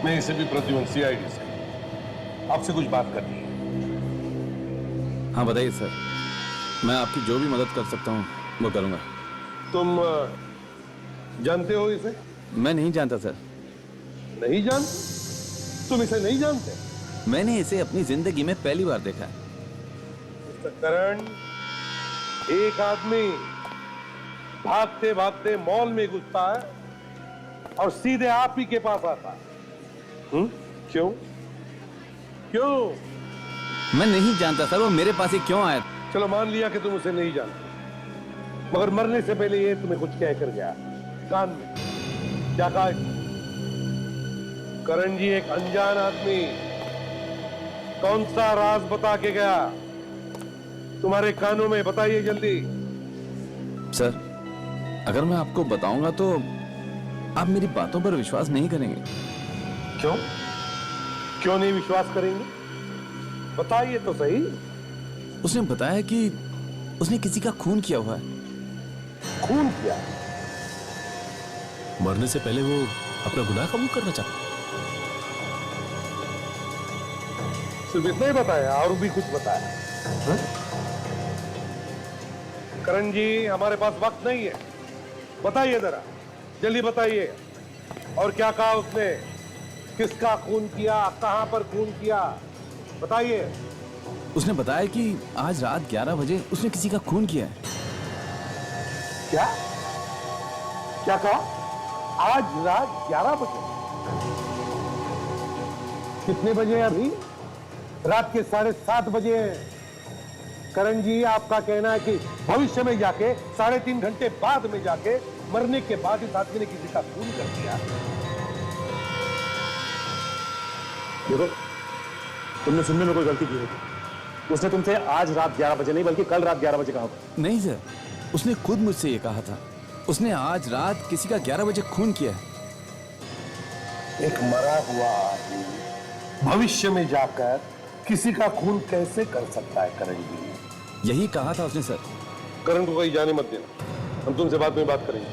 A: मैं इसे भी प्रद्युमन सीआईडी से आपसे कुछ बात करनी है।
F: हाँ बताइए सर, मैं आपकी जो भी मदद कर सकता हूँ वो करूँगा।
A: तुम जानते हो इसे?
F: मैं नहीं जानता सर।
A: नहीं जानते? तुम इसे नहीं जानते?
F: मैंने इसे अपनी जिंदगी में पहली बार देखा है।
A: मिस्टर करण, एक आदमी भागते भागते मॉल में घुसता है और सीधे आप ही के पास आता है। क्यों? क्यों?
F: मैं नहीं जानता सर, वो मेरे पास ही क्यों आया?
A: चलो मान लिया कि तुम उसे नहीं जानते, मगर मरने से पहले ये तुम्हें कुछ कह कर गया कान में। क्या कहा? करण जी, एक अनजान आदमी कौन सा राज बता के गया तुम्हारे कानों में? बताइए जल्दी।
F: सर अगर मैं आपको बताऊंगा तो आप मेरी बातों पर विश्वास नहीं करेंगे।
A: क्यों? क्यों नहीं विश्वास करेंगे? बताइए तो सही।
F: उसने बताया कि उसने किसी का खून किया हुआ है।
A: खून किया?
G: मरने से पहले वो अपना गुनाह कबूल करना चाहता।
A: सिर्फ इतना ही बताया और भी कुछ बताया? करण जी, हमारे पास वक्त नहीं है, बताइए जरा, जल्दी बताइए। और क्या कहा उसने? किसका खून किया? कहां पर खून किया? बताइए।
F: उसने बताया कि आज रात 11 बजे उसने किसी का खून किया है।
A: क्या? क्या कहा? आज रात 11 बजे? कितने बजे हैं अभी? रात के 7:30 बजे हैं। करण जी, आपका कहना है कि भविष्य में जाके 3.5 घंटे बाद में जाके मरने के बाद इस आदमी ने किसी का खून कर दिया।
L: देखो, तुमने सुनने में कोई गलती की होगी। उसने तुमसे आज रात 11 बजे नहीं बल्कि कल रात 11 बजे कहा होगा।
F: नहीं सर, उसने खुद मुझसे ये कहा था। उसने आज रात किसी का 11 बजे खून किया है।
A: एक मरा हुआ आदमी भविष्य में जाकर किसी का खून कैसे कर सकता है करण जी?
F: यही कहा था उसने सर।
A: करण को कहीं जाने मत देना, हम तुमसे बाद में बात करेंगे।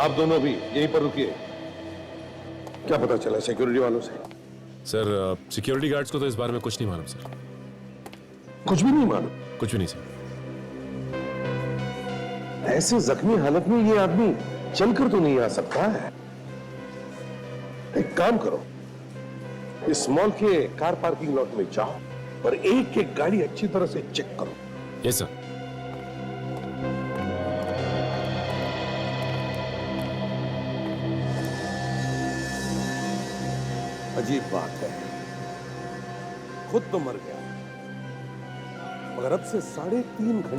A: आप दोनों भी यहीं पर रुकिए। क्या पता चला सिक्योरिटी वालों से?
G: सर सिक्योरिटी गार्ड्स को तो इस बारे में कुछ नहीं मालूम सर।
A: कुछ भी नहीं मालूम?
G: कुछ भी नहीं सर।
A: ऐसे जख्मी हालत में ये आदमी चलकर तो नहीं आ सकता है। एक काम करो, इस मॉल के कार पार्किंग लॉट में जाओ और एक एक गाड़ी अच्छी तरह से चेक करो।
G: Yes sir.
A: अजीब बात है, खुद तो मर गया मगर अब से 3.5 घंटे